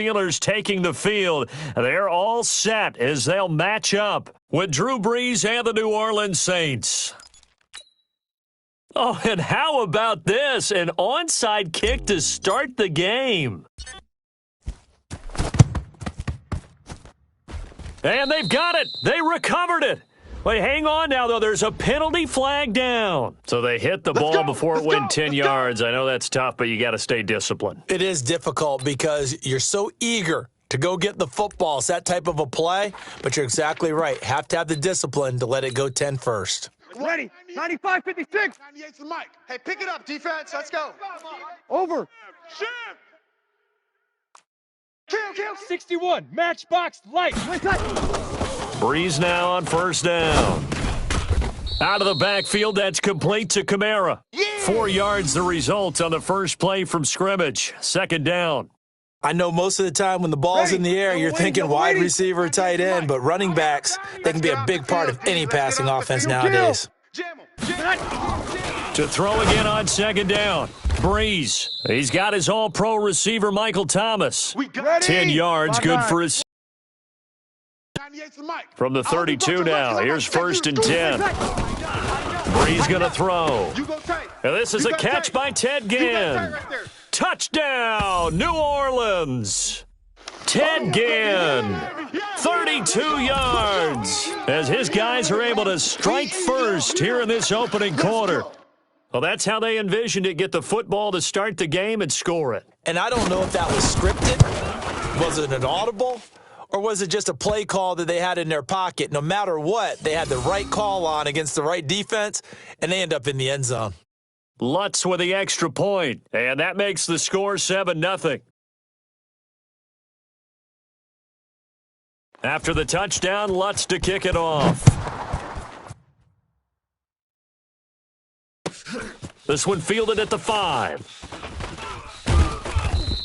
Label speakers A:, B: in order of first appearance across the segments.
A: Steelers taking the field. They're all set as they'll match up with Drew Brees and the New Orleans Saints. Oh, and how about this? An onside kick to start the game. And they've got it. They recovered it. Wait, hang on now, though. There's a penalty flag down. So they hit the ball before it went 10 yards. I know that's tough, but you got to stay disciplined.
B: It is difficult because you're so eager to go get the football. It's that type of a play, but you're exactly right. Have to have the discipline to let it go 10 first.
C: Ready. 95, 56.
D: 98's the mic. Hey, pick it up, defense. Let's go.
C: Over.
D: Shim. Kill.
C: 61. Matchbox light.
A: Brees now on first down. Out of the backfield, that's complete to Kamara. 4 yards the result on the first play from scrimmage. Second down.
B: I know most of the time when the ball's in the air, you're thinking wide receiver, tight end, but running backs, they can be a big part of any passing offense nowadays.
A: To throw again on second down. Brees. He's got his all-pro receiver, Michael Thomas. 10 yards, good for his. From the 32 now. Here's first and 10. Brees going to throw. And this is a catch by Ted Ginn. Touchdown, New Orleans. Ted Ginn, 32 yards, as his guys are able to strike first here in this opening quarter. Well, that's how they envisioned it, get the football to start the game and score it.
B: And I don't know if that was scripted. Was it an audible? Or was it just a play call that they had in their pocket? No matter what, they had the right call on against the right defense, and they end up in the end zone.
A: Lutz with the extra point, and that makes the score 7-0. After the touchdown, Lutz to kick it off. This one fielded at the 5.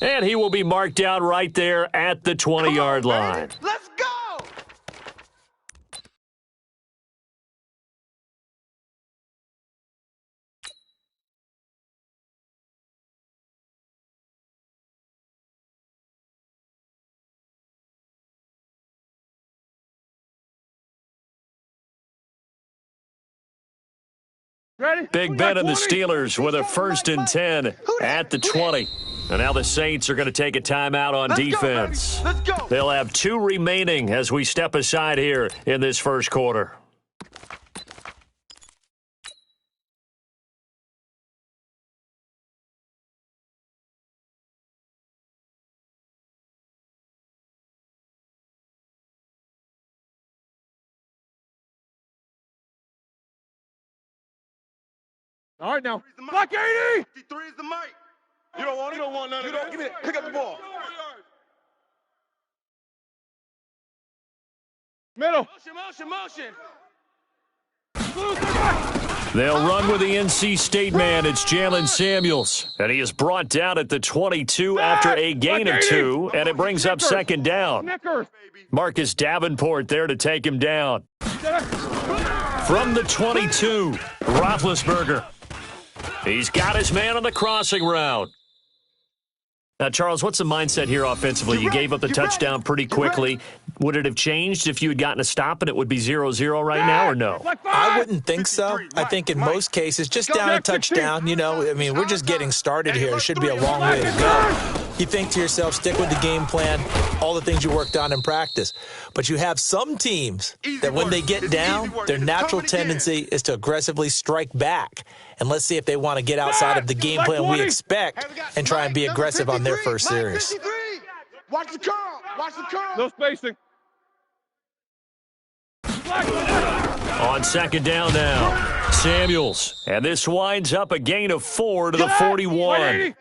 A: And he will be marked down right there at the 20-yard line.
D: Let's go!
C: Ready?
A: Big Ben and the Steelers with a first and 10 at the 20. And now the Saints are going to take a timeout on defense.
D: Let's go.
A: They'll have 2 remaining as we step aside here in this first quarter.
C: All right, now. Block 80!
D: 53 is the mic. You don't want it? You don't want none of that. Give me it. Pick up the ball.
C: Middle.
D: Motion.
A: They'll run with the NC State man. It's Jalen Samuels. And he is brought down at the 22 after a gain of 2, and it brings up second down. Marcus Davenport there to take him down. From the 22, Roethlisberger. He's got his man on the crossing route. Now, Charles, what's the mindset here offensively? You gave up the touchdown pretty quickly. Would it have changed if you had gotten a stop and it would be 0-0 right now, or no?
B: I wouldn't think so. I think in most cases, just down a touchdown, I mean, we're just getting started here. It should be a long way to go. You think to yourself, stick with the game plan, all the things you worked on in practice. But you have some teams that when they get down, their natural tendency is to aggressively strike back. And let's see if they want to get outside of the game plan we expect and try and be aggressive on their first series.
D: Watch the curl.
C: No spacing.
A: On second down now, Samuels. And this winds up a gain of 4 to the 41.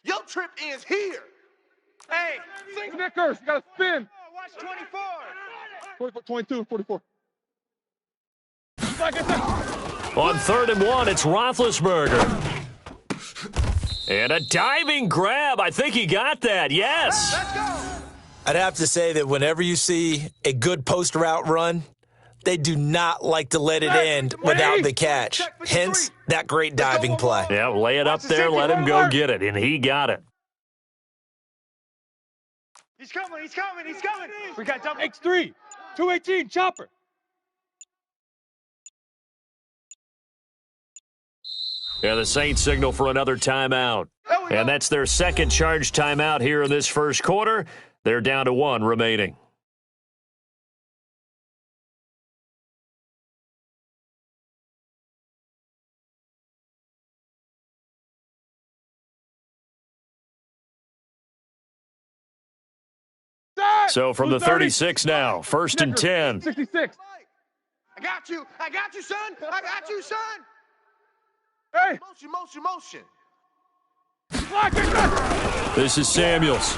D: Your trip ends here. Hey,
C: Snickers, you got to spin.
D: watch 24.
C: 44, 22, 44.
A: On 3rd and 1, it's Roethlisberger. And a diving grab. I think he got that. Yes.
D: Let's go.
B: I'd have to say that whenever you see a good post route run, they do not like to let it end without the catch. Hence, that great diving play.
A: Yeah, lay it up there, let him go get it, and he got it.
D: He's coming, he's coming, he's coming. We got double.
C: X3. 218, chopper.
A: Yeah, the Saints signal for another timeout. And that's their second charge timeout here in this first quarter. They're down to 1 remaining. So from the 36 now, 1st and 10.
C: 66.
D: I got you, son. I got you, son.
C: Hey.
D: Motion.
A: This is Samuels.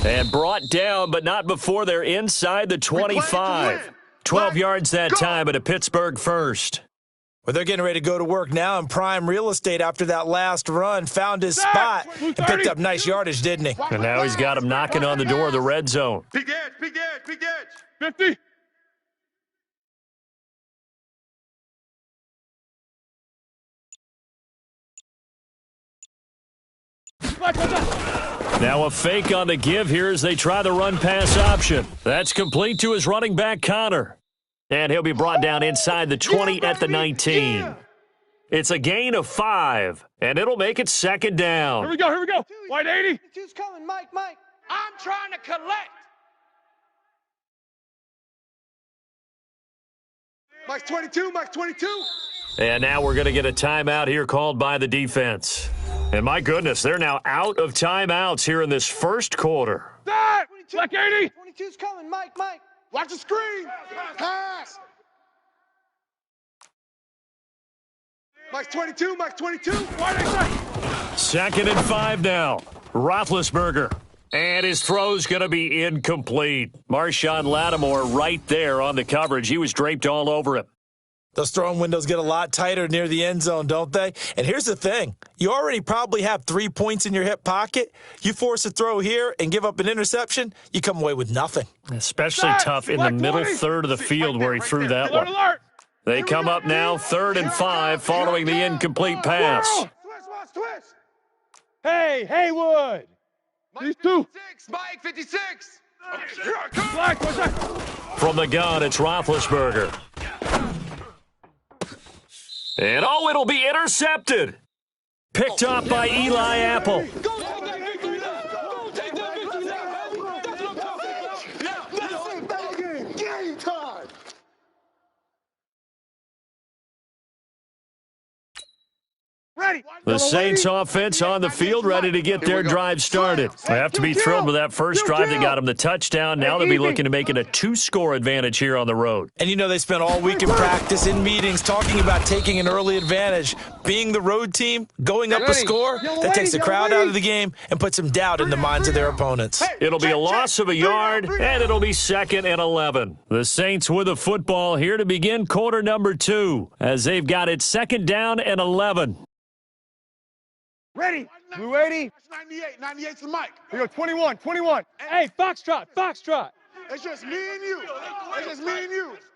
A: And brought down, but not before they're inside the 25. 12 yards that time, but a Pittsburgh first.
B: Well, they're getting ready to go to work now in prime real estate after that last run. Found his spot and picked up nice yardage, didn't he?
A: And now he's got him knocking on the door of the red zone.
D: Big edge.
C: 50.
A: Now a fake on the give here as they try the run-pass option. That's complete to his running back, Connor. And he'll be brought down inside the 20 at the 19. It's a gain of 5, and it'll make it second down.
C: Here we go. White 80.
D: Who's coming, Mike? I'm trying to collect. Mike's 22.
A: And now we're going to get a timeout here called by the defense. And my goodness, they're now out of timeouts here in this first quarter.
C: That. Black 80.
D: 22's coming, Mike. Watch the screen. Pass. Mike's 22.
A: Second and 5 now. Roethlisberger. And his throw's going to be incomplete. Marshawn Lattimore right there on the coverage. He was draped all over him.
B: Those throwing windows get a lot tighter near the end zone, don't they? And here's the thing. You already probably have 3 points in your hip pocket. You force a throw here and give up an interception, you come away with nothing.
A: Especially tough in the middle third of the field where he threw that one. They come up now 3rd and 5 following the incomplete pass.
D: Twist.
C: Hey, Haywood. These two.
D: Mike 56.
C: Black, what's that?
A: From the gun, it's Roethlisberger. And it'll be intercepted. Picked up by Eli Apple. The Saints offense on the field ready to get their drive started. They have to be thrilled with that first drive that got them the touchdown. Now they'll be looking to make it a 2-score advantage here on the road.
B: And you know they spent all week in practice, in meetings, talking about taking an early advantage. Being the road team, going up a score, that takes the crowd out of the game and puts some doubt in the minds of their opponents.
A: It'll be a loss of a yard, and it'll be 2nd and 11. The Saints with the football here to begin quarter number 2 as they've got it 2nd down and 11.
C: Ready. Blue 80.
D: 98's the Mike.
C: We go 21. Hey, Foxtrot.
D: It's just me and you.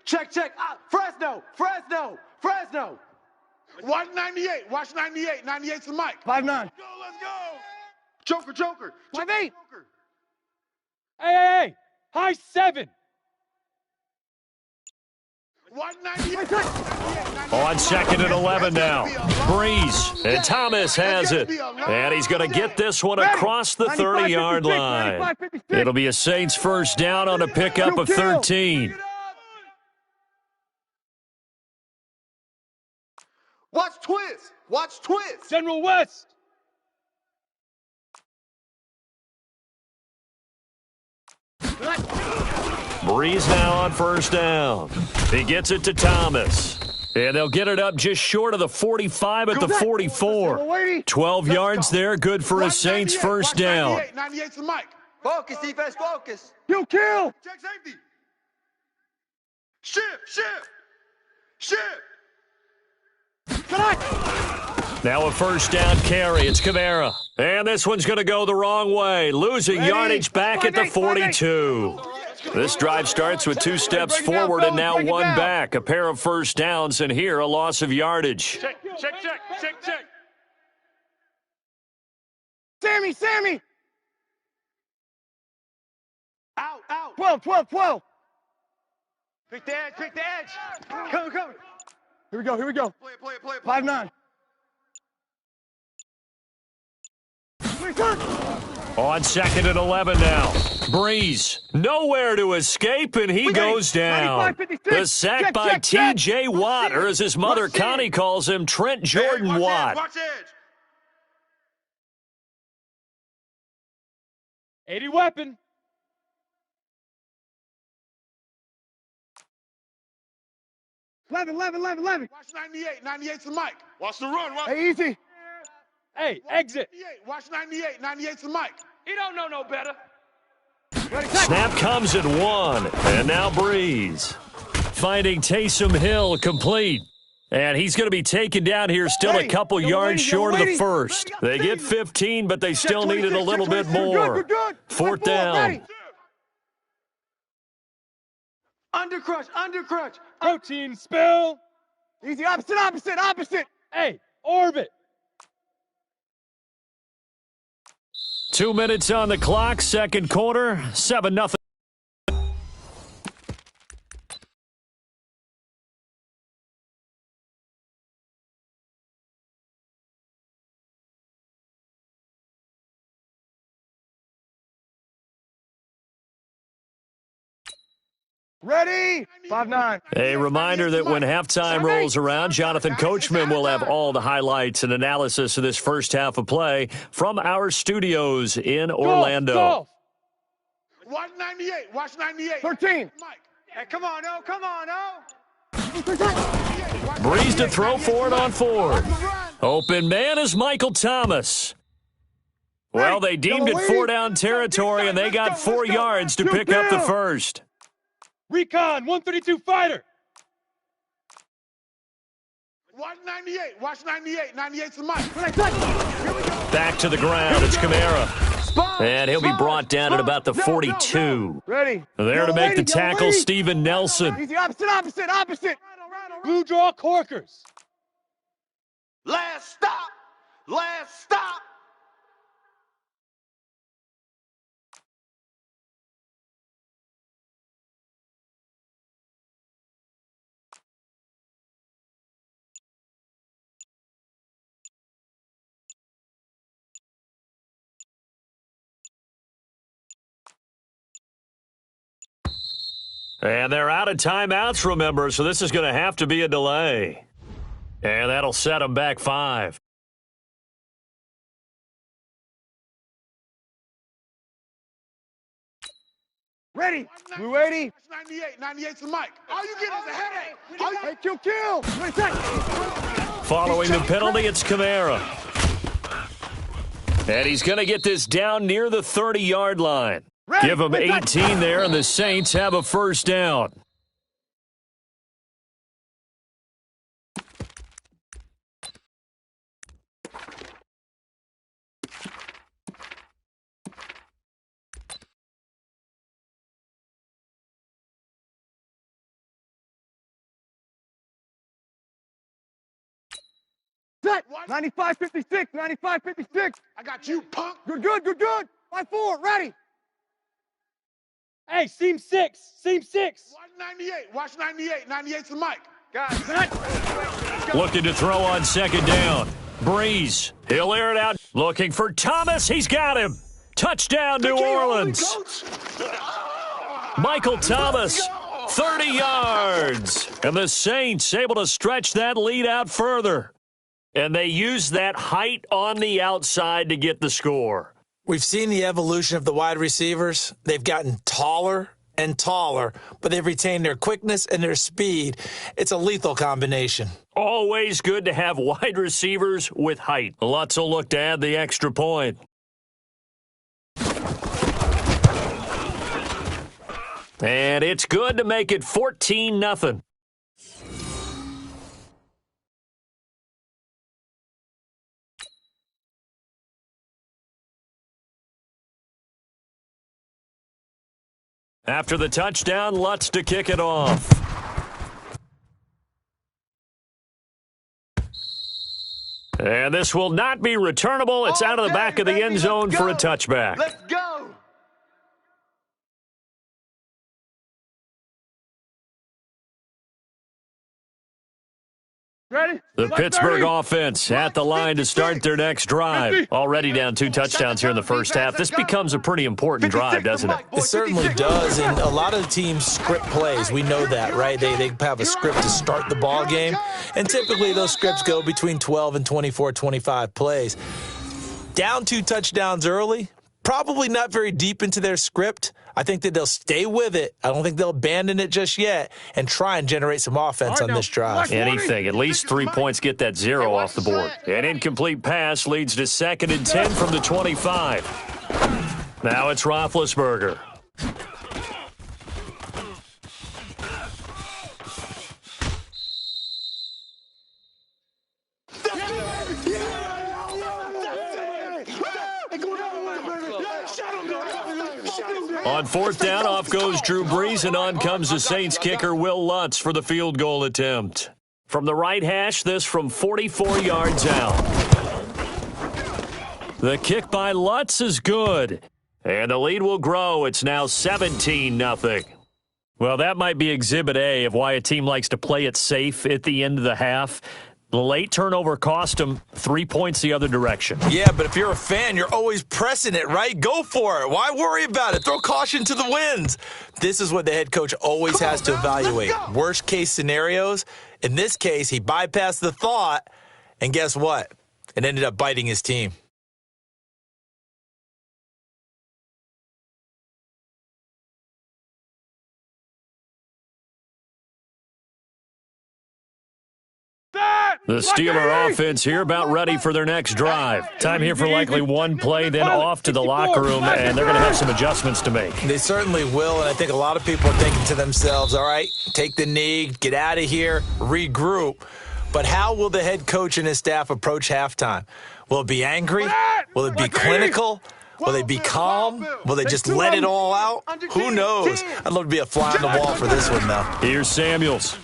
D: Check. Fresno. Watch 98. 98's the Mike.
C: 5-9.
D: Let's go. Joker.
C: 5-8. Hey. High 7.
D: 198.
A: On 2nd and 11 now. Breeze. And Thomas has it. And he's going to get this one across the 30-yard line. It'll be a Saints first down on a pickup of 13.
D: Watch twist.
C: General West.
A: Breeze now on first down. He gets it to Thomas. And they'll get it up just short of the 45 at the 44. 12 yards there, good for a Saints first down.
D: 98's the Mike.
E: Focus, defense, focus.
C: Kill.
D: Check safety. Shift.
A: Now a first down carry. It's Kamara. And this one's going to go the wrong way. Losing yardage back at the 42. This drive starts with 2 steps forward and now 1 back. A pair of first downs, and here a loss of yardage.
C: Check. Sammy. 12.
E: Pick the edge. Come.
C: Here we go.
D: Play it.
C: 5-9.
A: On 2nd and 11 now. Breeze, nowhere to escape, and he goes down.
C: 95-56.
A: The sack by T.J. Watt, or as his mother Connie calls him, Trent Jordan Watt.
D: Watch edge.
C: 80 weapon. Eleven.
D: Watch 98. 98's the mic. Watch the run. Watch
C: Hey, easy. Hey, exit.
D: 98. Watch 98. 98's the mic.
C: He don't know no better.
A: Snap comes at 1, and now Breeze. Finding Taysom Hill complete. And he's going to be taken down here still a couple yards short of the first. They get 15, but they still needed a little bit more. 4th down.
E: Undercrush.
C: Protein spill. Easy, opposite. Hey, orbit.
A: 2 minutes on the clock, second quarter, 7-0.
C: Ready? 5-9.
A: A reminder that when halftime rolls around, Jonathan Coachman will have all the highlights and analysis of this first half of play from our studios in Orlando.
C: Golf.
D: Watch 98. Watch 98.
C: 13.
D: Mike.
E: Hey, come on, oh.
A: Breeze to throw for it on 4th. Open man is Michael Thomas. Well, they deemed it 4-down territory, and they got 4 yards to pick up the first.
C: Recon, 132 fighter.
D: Watch 98. Watch 98. 98's the mic.
A: Back to the ground, it's Kamara. And he'll be brought down at about the 42.
C: Ready.
A: There to make the tackle, Steven Nelson.
C: Easy, opposite. Blue draw corkers.
E: Last stop.
A: And they're out of timeouts, remember, so this is going to have to be a delay. And that'll set them back 5.
C: Ready. Blue 80.
D: Watch 98. 98's the mic. All you get is a headache.
C: Hey, kill. 20 seconds.
A: Following the penalty, it's Kamara. And he's going to get this down near the 30-yard line. Give them 18 there, and the Saints have a first down.
C: Set. 95-56.
D: I got you, punk.
C: Good. 5-4. Ready. Hey, seam 6.
D: Watch 98. Watch 98. 98's the mic.
E: Guys,
A: Looking to throw on second down. Breeze. He'll air it out. Looking for Thomas. He's got him. Touchdown, New Orleans. Michael Thomas, 30 yards. And the Saints able to stretch that lead out further. And they use that height on the outside to get the score.
B: We've seen the evolution of the wide receivers. They've gotten taller and taller, but they've retained their quickness and their speed. It's a lethal combination.
A: Always good to have wide receivers with height. Lutz will look to add the extra point. And it's good to make it 14-0. After the touchdown, Lutz to kick it off. And this will not be returnable. It's out of the back of the end zone for a touchback.
E: let's go.
C: Ready?
A: The Pittsburgh offense at the line to start their next drive. Already down 2 touchdowns here in the first half. This becomes a pretty important drive, doesn't it?
B: It certainly does, and a lot of the teams script plays. We know that, right? They have a script to start the ball game, and typically those scripts go between 12 and 24, 25 plays. Down 2 touchdowns early, probably not very deep into their script. I think that they'll stay with it. I don't think they'll abandon it just yet and try and generate some offense on this drive.
A: Anything. At least 3 points get that 0 off the board. An incomplete pass leads to 2nd and 10 from the 25. Now it's Roethlisberger. On 4th down, off goes Drew Brees, and on comes the Saints kicker Will Lutz for the field goal attempt. From the right hash, this from 44 yards out. The kick by Lutz is good, and the lead will grow. It's now 17-0. Well, that might be Exhibit A of why a team likes to play it safe at the end of the half. The late turnover cost them 3 points the other direction.
B: Yeah, but if you're a fan, you're always pressing it, right? Go for it. Why worry about it? Throw caution to the winds. This is what the head coach always has to evaluate. Worst case scenarios. In this case, he bypassed the thought, and guess what? It ended up biting his team.
A: The Steeler offense here about ready for their next drive. Time here for likely one play, then off to the locker room, and they're going to have some adjustments to make.
B: They certainly will, and I think a lot of people are thinking to themselves, all right, take the knee, get out of here, regroup. But how will the head coach and his staff approach halftime? Will it be angry? Will it be clinical? Will they be calm? Will they just let it all out? Who knows? I'd love to be a fly on the wall for this one, though.
A: Here's Samuels.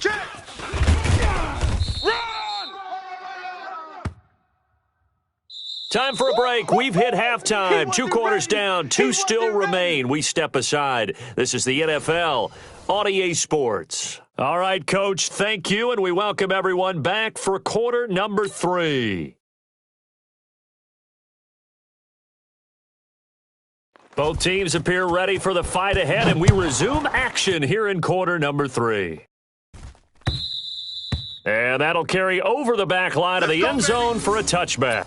A: Time for a break. We've hit halftime. 2 quarters down. 2 still remain. We step aside. This is the NFL on EA Sports. All right, Coach, thank you, and we welcome everyone back for quarter number 3. Both teams appear ready for the fight ahead, and we resume action here in quarter number 3. And that'll carry over the back line of the end zone for a touchback.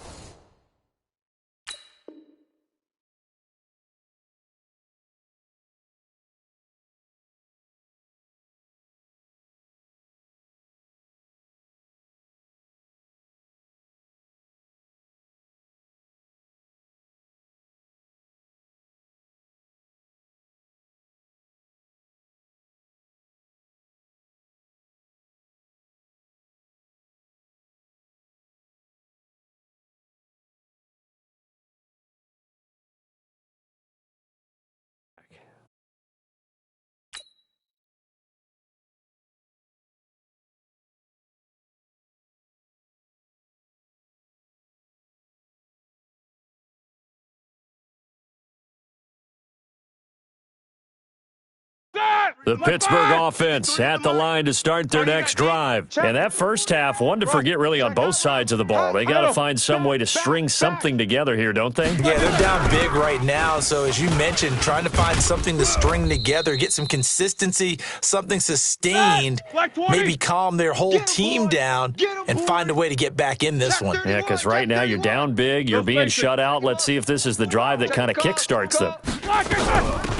A: The Pittsburgh offense at the line to start their next drive. And that first half, one to forget really on both sides of the ball. They got to find some way to string something together here, don't they?
B: Yeah, they're down big right now. So as you mentioned, trying to find something to string together, get some consistency, something sustained, maybe calm their whole team down and find a way to get back in this one.
A: Yeah, because right now you're down big, you're being shut out. Let's see if this is the drive that kind of kickstarts them.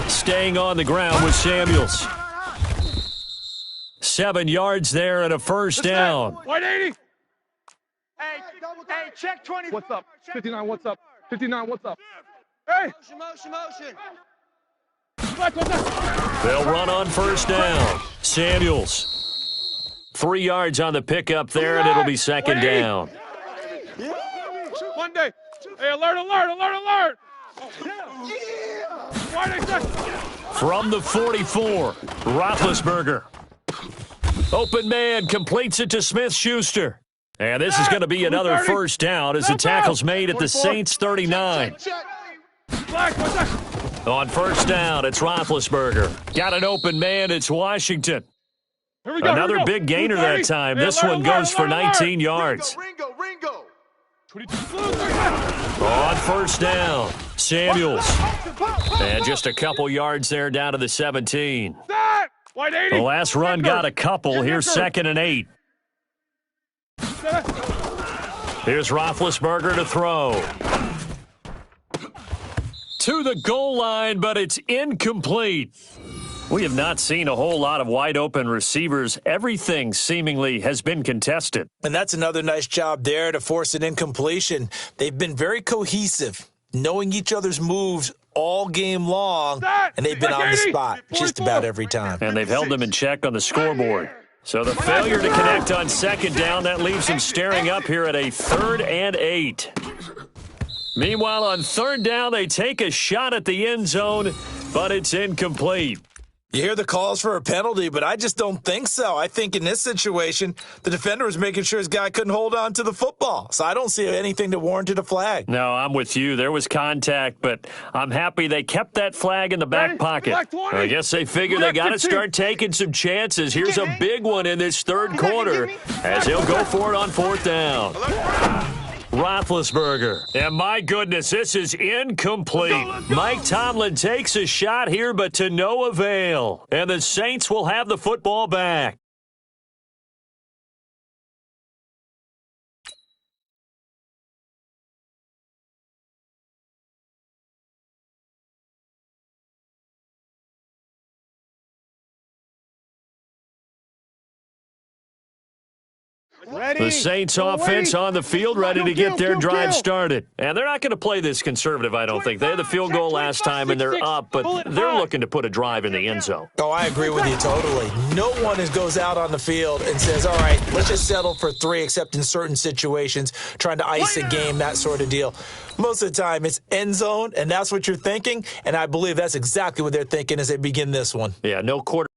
A: Staying on the ground with Samuels. 7 yards there and a first down.
C: 180.
E: Hey, check 20.
C: What's up? 59, what's up? 59, what's up? Hey!
E: Motion.
A: They'll run on first down. Samuels. 3 yards on the pickup there, and it'll be second down.
C: One day. Hey, alert!
A: From the 44, Roethlisberger. Open man completes it to Smith-Schuster. And this is going to be another first down as the tackle's made at the Saints 39. On first down, it's Roethlisberger. Got an open man, it's Washington. Another big gainer that time. This one goes for 19 yards.
D: Ringo.
A: On first down, Samuels. And just a couple yards there down to the 17. The last run got a couple. Here's 2nd and 8. Here's Roethlisberger to throw. To the goal line, but it's incomplete. We have not seen a whole lot of wide-open receivers. Everything seemingly has been contested.
B: And that's another nice job there to force an incompletion. They've been very cohesive, knowing each other's moves all game long, and they've been on the spot just about every time.
A: And they've held them in check on the scoreboard. So the failure to connect on 2nd down, that leaves them staring up here at a 3rd and 8. Meanwhile, on 3rd down, they take a shot at the end zone, but it's incomplete.
B: You hear the calls for a penalty, but I just don't think so. I think in this situation, the defender was making sure his guy couldn't hold on to the football. So I don't see anything that warranted a flag.
A: No, I'm with you. There was contact, but I'm happy they kept that flag in the back pocket. I guess they figure they got to start taking some chances. Here's a big one in this 3rd quarter as he'll go for it on 4th down. Roethlisberger. And my goodness, this is incomplete. Mike Tomlin takes a shot here, but to no avail. And the Saints will have the football back. The Saints offense on the field, ready to get their drive started. And they're not going to play this conservative, I don't think. They had the field goal last time, and they're up, but they're looking to put a drive in the end zone.
B: Oh, I agree with you totally. No one goes out on the field and says, all right, let's just settle for 3, except in certain situations, trying to ice a game, that sort of deal. Most of the time, it's end zone, and that's what you're thinking, and I believe that's exactly what they're thinking as they begin this one.
A: Yeah, no quarter.